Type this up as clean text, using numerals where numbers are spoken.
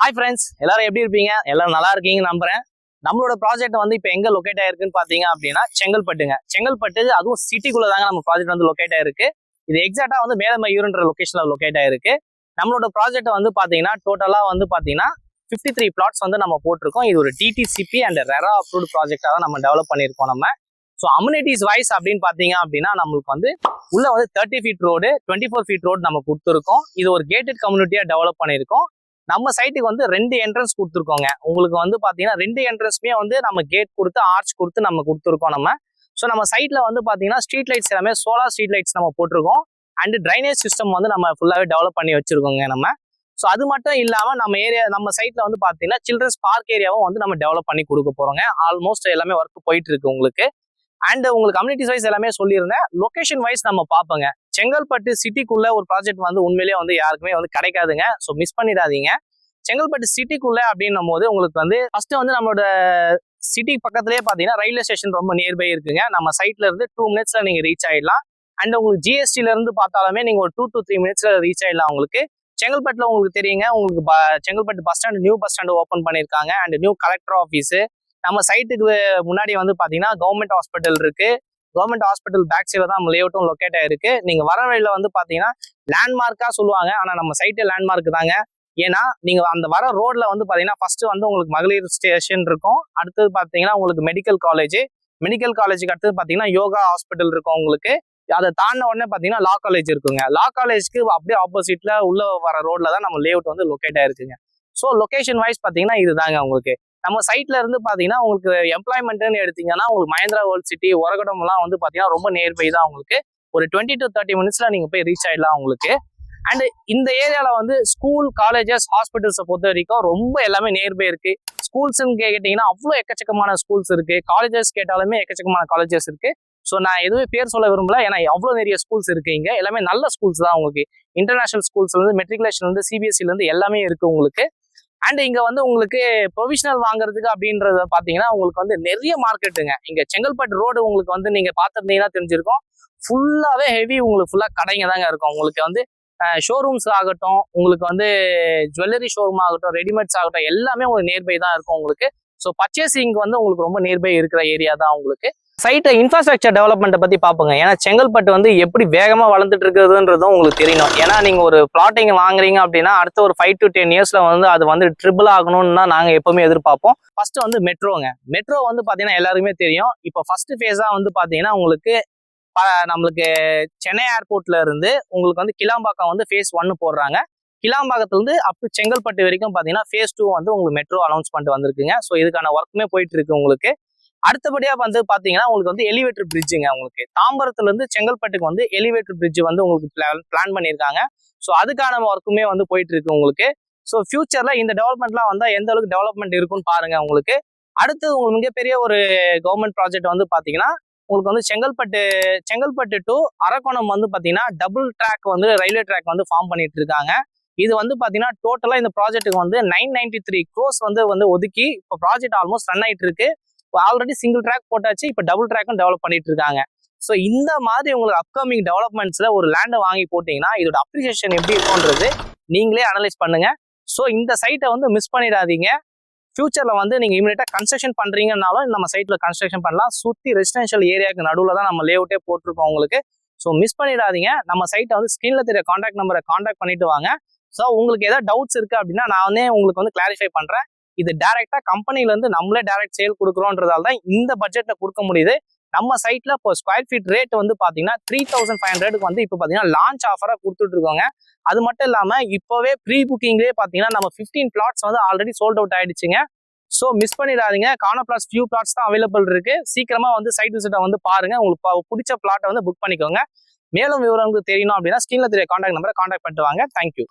Hi friends, எல்லாரும் எப்படி இருப்பீங்க? எல்லாரும் நல்லா இருக்கீங்கன்னு நம்புறேன். நம்மளோட ப்ராஜெக்ட் வந்து இப்போ எங்க லொக்கேட் ஆயிருக்குன்னு பாத்தீங்க அப்படின்னா செங்கல்பட்டுங்க. செங்கல்பட்டு அதுவும் சிட்டிக்குள்ள தாங்க நம்ம ப்ராஜெக்ட் வந்து லொக்கேட் ஆயிருக்கு. இது எக்ஸாக்டா வந்து மேலமயூர்ன்ற லொகேஷன்ல லொக்கேட் ஆயிருக்கு. நம்மளோட ப்ராஜெக்ட் வந்து பாத்தீங்கன்னா டோட்டலா வந்து பாத்தீங்கன்னா 53 பிளாட்ஸ் வந்து நம்ம போட்டிருக்கோம். இது ஒரு டிடிசிபி அண்ட் ரெரா அப்ரூவ்ட் ப்ராஜெக்டா தான் நம்ம டெவலப் பண்ணியிருக்கோம் நம்ம. ஸோ அம்யூனிட்டிஸ் வைஸ் அப்படின்னு பாத்தீங்க அப்படின்னா நம்மளுக்கு வந்து உள்ள வந்து 30 ஃபீட் ரோடு 24 ஃபீட் ரோடு நம்ம கொடுத்துருக்கோம். இது ஒரு கேட்டட் கம்யூனிட்டியா டெவலப் பண்ணியிருக்கோம். நம்ம சைட்டுக்கு வந்து 2 என்ட்ரன்ஸ் கொடுத்துருக்கோங்க. உங்களுக்கு வந்து பாத்தீங்கன்னா 2 என்ட்ரன்ஸ்மே வந்து நம்ம கேட் கொடுத்து ஆர்ச் கொடுத்து நம்ம கொடுத்துருக்கோம் நம்ம. ஸோ நம்ம சைட்ல வந்து பாத்தீங்கன்னா ஸ்ட்ரீட் லைட்ஸ் எல்லாமே சோலார் ஸ்ட்ரீட் லைட்ஸ் நம்ம போட்டிருக்கோம். அண்ட் ட்ரைனேஜ் சிஸ்டம் வந்து நம்ம ஃபுல்லாவே டெவலப் பண்ணி வச்சிருக்கோங்க நம்ம. ஸோ அது மட்டும் இல்லாம நம்ம சைட்ல வந்து பாத்தீங்கன்னா சில்ட்ரன்ஸ் பார்க் ஏரியாவும் வந்து நம்ம டெவலப் பண்ணி கொடுக்க போறோங்க. ஆல்மோஸ்ட் எல்லாமே ஒர்க் போயிட்டு இருக்கு உங்களுக்கு. அண்ட் உங்களுக்கு கம்யூனிட்டிஸ் வைஸ் எல்லாமே சொல்லியிருந்தேன். லொகேஷன் வைஸ் நம்ம பார்ப்போங்க. செங்கல்பட்டு சிட்டிக்குள்ள ஒரு ப்ராஜெக்ட் வந்து உண்மையிலேயே வந்து யாருக்குமே வந்து கிடைக்காதுங்க. ஸோ மிஸ் பண்ணிடாதீங்க. செங்கல்பட்டு சிட்டிக்குள்ள அப்படின்னும் போது உங்களுக்கு வந்து ஃபர்ஸ்ட் வந்து நம்மளோட சிட்டி பக்கத்துலேயே பார்த்தீங்கன்னா ரயில்வே ஸ்டேஷன் ரொம்ப நியர்பை இருக்குங்க. நம்ம சைட்ல இருந்து 2 மினிட்ஸ்ல நீங்க ரீச் ஆயிடலாம். அண்ட் உங்களுக்கு ஜிஎஸ்டில இருந்து பார்த்தாலுமே நீங்க ஒரு 2 to 3 மினிட்ஸ்ல ரீச் ஆயிடலாம். உங்களுக்கு செங்கல்பட்டுல உங்களுக்கு தெரியுங்க, உங்களுக்கு Chengalpattu bus stand new bus stand open பண்ணியிருக்காங்க. அண்ட் நியூ கலெக்டர் ஆஃபீஸ் நம்ம சைட்டுக்கு முன்னாடி வந்து பாத்தீங்கன்னா கவர்மெண்ட் ஹாஸ்பிட்டல் இருக்கு. கவர்மெண்ட் ஹாஸ்பிட்டல் பேக் சைட்ல தான் நம்ம லேஅவுட்டும் லொக்கேட் ஆயிருக்கு. நீங்க வர வழியில வந்து பாத்தீங்கன்னா லேண்ட்மார்க்கா சொல்லுவாங்க, ஆனா நம்ம சைட்டு லேண்ட்மார்க் தாங்க. ஏன்னா நீங்க அந்த வர ரோட்ல வந்து பாத்தீங்கன்னா ஃபர்ஸ்ட் வந்து உங்களுக்கு மகளிர் ஸ்டேஷன் இருக்கும். அடுத்தது பாத்தீங்கன்னா உங்களுக்கு மெடிக்கல் காலேஜுக்கு அடுத்தது பாத்தீங்கன்னா யோகா ஹாஸ்பிட்டல் இருக்கும் உங்களுக்கு. அதை தாண்டின உடனே பாத்தீங்கன்னா லா காலேஜ் இருக்குங்க. லா காலேஜ்க்கு அப்படியே ஆப்போசிட்ல உள்ள வர ரோட்ல தான் நம்ம லேஅவுட் வந்து லொக்கேட் ஆயிருக்குங்க. ஸோ லொகேஷன் வைஸ் பாத்தீங்கன்னா இதுதாங்க உங்களுக்கு. நம்ம சைட்ல இருந்து பாத்தீங்கன்னா உங்களுக்கு எம்ப்ளாய்மெண்ட்னு எடுத்தீங்கன்னா உங்களுக்கு மஹேந்திரா வேர்ல்ட் சிட்டி உரகடம் எல்லாம் வந்து பாத்தீங்கன்னா ரொம்ப நியர்பை தான் உங்களுக்கு. ஒரு 20 to 30 மினிட்ஸ்ல நீங்க போய் ரீச் ஆயிடலாம் உங்களுக்கு. அண்ட் இந்த ஏரியால வந்து ஸ்கூல், காலேஜஸ், ஹாஸ்பிட்டல்ஸை பொறுத்த வரைக்கும் ரொம்ப எல்லாமே நியர்பை இருக்கு. ஸ்கூல்ஸ்ன்னு கேட்டீங்கன்னா அவ்வளோ எக்கச்சக்கமான ஸ்கூல்ஸ் இருக்கு. காலேஜஸ் கேட்டாலுமே எக்கச்சக்கமான காலேஜஸ் இருக்கு. ஸோ நான் எதுவுமே பேர் சொல்ல விரும்பல, ஏன்னா அவ்வளோ நிறைய ஸ்கூல்ஸ் இருக்கு இங்க. எல்லாமே நல்ல ஸ்கூல்ஸ் தான் உங்களுக்கு. இன்டர்நேஷனல் ஸ்கூல்ஸ்ல இருந்து மெட்ரிகுலேஷன்ல இருந்து சிபிஎஸ்சில இருந்து எல்லாமே இருக்கு உங்களுக்கு. அண்ட் இங்க வந்து உங்களுக்கு ப்ரொவிஷனல் வாங்குறதுக்கு அப்படின்றத பாத்தீங்கன்னா உங்களுக்கு வந்து நிறைய மார்க்கெட்டுங்க. இங்க செங்கல்பட்டு ரோடு உங்களுக்கு வந்து நீங்க பாத்துருந்தீங்கன்னா தெரிஞ்சிருக்கும். ஃபுல்லாவே ஹெவி உங்களுக்கு ஃபுல்லா கடைங்க தாங்க இருக்கும். உங்களுக்கு வந்து ஷோரூம்ஸ் ஆகட்டும், உங்களுக்கு வந்து ஜுவல்லரி ஷோரூம் ஆகட்டும், ரெடிமேட்ஸ் ஆகட்டும், எல்லாமே உங்களுக்கு நியர்பை தான் இருக்கும் உங்களுக்கு. ஸோ பர்ச்சேசிங் வந்து உங்களுக்கு ரொம்ப நியர்பை இருக்கிற ஏரியா தான் உங்களுக்கு. சைட்டை இன்ஃப்ராஸ்ட்ரக்சர் டெவலப்மெண்ட்டை பத்தி பார்ப்போங்க. ஏன்னா செங்கல்பட்டு வந்து எப்படி வேகமா வளர்ந்துட்டு இருக்குதுன்றதும் உங்களுக்கு தெரியணும். ஏன்னா நீங்க ஒரு பிளாட்டிங் வாங்குறீங்க அப்படின்னா அடுத்த ஒரு 5 to 10 இயர்ஸ்ல வந்து அது வந்து ட்ரிபிள் ஆகணும்னு தான் நாங்க எப்பவுமே எதிர்பார்ப்போம். ஃபர்ஸ்ட் வந்து மெட்ரோங்க. மெட்ரோ வந்து பாத்தீங்கன்னா எல்லாருக்குமே தெரியும். இப்போ ஃபர்ஸ்ட் ஃபேஸா வந்து பாத்தீங்கன்னா உங்களுக்கு நம்மளுக்கு சென்னை ஏர்போர்ட்ல இருந்து உங்களுக்கு வந்து கிளாம்பாக்கம் வந்து ஃபேஸ் 1 போடுறாங்க. கிளாம்பாக்கத்துல இருந்து அப் டு செங்கல்பட்டு வரைக்கும் பாத்தீங்கன்னா ஃபேஸ் 2 வந்து உங்களுக்கு மெட்ரோ அனௌன்ஸ்மெண்ட் வந்திருக்குங்க. ஸோ இதுக்கான ஒர்க்குமே போயிட்டு இருக்கு உங்களுக்கு. அடுத்தபடியா வந்து பாத்தீங்கன்னா உங்களுக்கு வந்து எலிவேட்டர் பிரிட்ஜுங்க. உங்களுக்கு தாம்பரத்துல இருந்து செங்கல்பட்டுக்கு வந்து எலிவேட்டர் பிரிட்ஜ் வந்து உங்களுக்கு பிளான் பண்ணியிருக்காங்க. ஸோ அதுக்கான ஒர்க்குமே வந்து போயிட்டு இருக்கு உங்களுக்கு. ஸோ ஃபியூச்சர்ல இந்த டெவலப்மெண்ட்லாம் வந்தா எந்த அளவுக்கு டெவலப்மெண்ட் இருக்குன்னு பாருங்க உங்களுக்கு. அடுத்து உங்களுக்கு மிகப்பெரிய ஒரு கவர்மெண்ட் ப்ராஜெக்ட் வந்து பாத்தீங்கன்னா உங்களுக்கு வந்து செங்கல்பட்டு டு அரக்கோணம் வந்து பாத்தீங்கன்னா டபுள் ட்ராக் வந்து ரயில்வே ட்ராக் வந்து ஃபார்ம் பண்ணிட்டு இருக்காங்க. இது வந்து பாத்தீங்கன்னா டோட்டலா இந்த ப்ராஜெக்ட்டுக்கு வந்து 993 crores வந்து ஒதுக்கி இப்போ ப்ராஜெக்ட் ஆல்மோஸ்ட் ரன் ஆயிட்டு இருக்கு. ஆல்ரெடி சிங்கிள் ட்ராக் போட்டாச்சு, இப்போ டபுள் ட்ராக்கும் டெவலப் பண்ணிட்டு இருக்காங்க. ஸோ இந்த மாதிரி உங்களுக்கு அப்கமிங் டெவலப்மெண்ட்ஸ்ல ஒரு லேண்டை வாங்கி போட்டீங்கன்னா இதோட அப்ரிசியேஷன் எப்படி இருக்கும்ன்றது நீங்களே அனலைஸ் பண்ணுங்க. ஸோ இந்த சைட்டை வந்து மிஸ் பண்ணிடாதீங்க. ஃபியூச்சர்ல வந்து நீங்க இமீடியட்டா கன்ஸ்ட்ரக்ஷன் பண்றீங்கன்னாலும் நம்ம சைட்ல கன்ஸ்ட்ரக்ஷன் பண்ணலாம். சுத்தி ரெசிடென்ஷியல் ஏரியாவுக்கு நடுவில் தான் நம்ம லேஅவுட்டே போட்டிருக்கோம் உங்களுக்கு. ஸோ மிஸ் பண்ணிடாதீங்க. நம்ம சைட்டை வந்து ஸ்கிரீன்ல தெரிய கான்டாக்ட் நம்பரை கான்டாக்ட் பண்ணிட்டு வாங்க. ஸோ உங்களுக்கு ஏதாவது டவுட்ஸ் இருக்கு அப்படின்னா நான் வந்து உங்களுக்கு வந்து கிளாரிஃபை பண்றேன். இது டைரக்டா கம்பெனில இருந்து நம்மளே டைரக்ட் சேல் கொடுக்குறோன்றதால தான் இந்த பட்ஜெட்ல கொடுக்க முடியுது. நம்ம சைட்ல இப்போ ஸ்கொயர் ஃபீட் ரேட் வந்து பாத்தீங்கன்னா 3500 வந்து இப்போ பாத்தீங்கன்னா லான்ச் ஆஃபரா கொடுத்துட்டு இருக்கோங்க. அது மட்டும் இல்லாம இப்பவே ப்ரீ புக்கிங்லேயே பாத்தீங்கன்னா நம்ம 15 பிளாட்ஸ் வந்து ஆல்ரெடி சோல்ட் அவுட் ஆயிடுச்சுங்க. ஸோ மிஸ் பண்ணிடாதீங்க. கார்னர் பிளாட்ஸ் ஃபியூ பிளாட்ஸ் தான் அவைலபிள் இருக்கு. சீக்கிரமா வந்து சைட் விசிட்டை வந்து பாருங்க. உங்களுக்கு பிடிச்ச பிளாட்டை வந்து புக் பண்ணிக்கோங்க. மேலும் விவரங்களுக்கு தெரியணும் அப்படின்னா ஸ்கிரீன்ல தெரிய கான்டாக்ட் நம்பரை கான்டாக்ட் பண்ணிட்டு வாங்க. தேங்க்யூ.